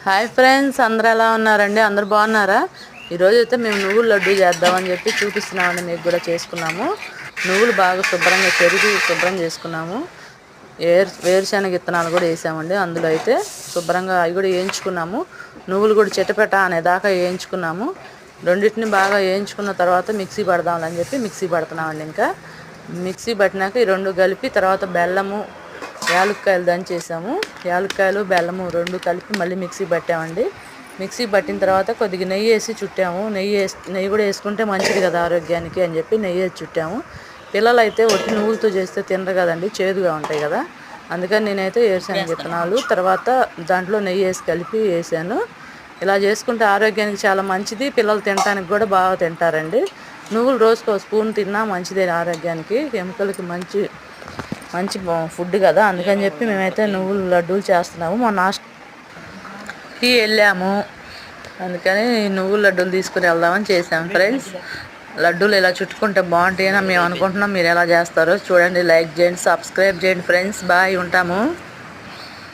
Hi friends, అందరూ ఎలా ఉన్నారండి? అందరు బాగున్నారా? ఈరోజు అయితే మేము నువ్వుల లడ్డు చేద్దామని చెప్పి చూపిస్తున్నామండి. మీకు కూడా చేసుకున్నాము. నువ్వులు బాగా శుభ్రంగా శుభ్రం చేసుకున్నాము. వేరుశనగ విత్తనాలు కూడా వేసామండి. అందులో అయితే శుభ్రంగా అవి కూడా వేయించుకున్నాము. నువ్వులు కూడా చెట్టపెట్ట అనేదాకా వేయించుకున్నాము. రెండింటిని బాగా వేయించుకున్న తర్వాత మిక్సీ పడదామని చెప్పి మిక్సీ పడుతున్నామండి. ఇంకా మిక్సీ పట్టినాక ఈ రెండు కలిపి తర్వాత బెల్లము, యాలక్కాయలు దంచేసాము. యాలక్కాయలు బెల్లము రెండు కలిపి మళ్ళీ మిక్సీ పట్టామండి. మిక్సీ పట్టిన తర్వాత కొద్దిగా నెయ్యి వేసి చుట్టాము. నెయ్యి కూడా వేసుకుంటే మంచిది కదా ఆరోగ్యానికి అని చెప్పి నెయ్యి వేసి చుట్టాము. పిల్లలు అయితే ఒట్టి నువ్వులతో చేస్తే తినరు కదండి, చేదుగా ఉంటాయి కదా. అందుకని నేనైతే వేరుశనగ విత్తనాలు తర్వాత దాంట్లో నెయ్యి వేసి కలిపి వేసాను. ఇలా చేసుకుంటే ఆరోగ్యానికి చాలా మంచిది. పిల్లలు తినడానికి కూడా బాగా తింటారండి. నువ్వులు రోజుకో స్పూన్ తిన్నా మంచిదే ఆరోగ్యానికి. ఎముకలకి మంచి ఫుడ్ కదా. అందుకని చెప్పి మేమైతే నువ్వులు లడ్డూలు చేస్తున్నాము. మొన్న టీ వెళ్ళాము, అందుకని నువ్వుల లడ్డూలు తీసుకుని వెళ్దామని చేసాము ఫ్రెండ్స్. లడ్డూలు ఇలా చుట్టుకుంటే బాగుంటాయని మేము అనుకుంటున్నాం. మీరు ఎలా చేస్తారో చూడండి, లైక్ చేయండి, సబ్స్క్రైబ్ చేయండి ఫ్రెండ్స్. బాయ్, ఉంటాము.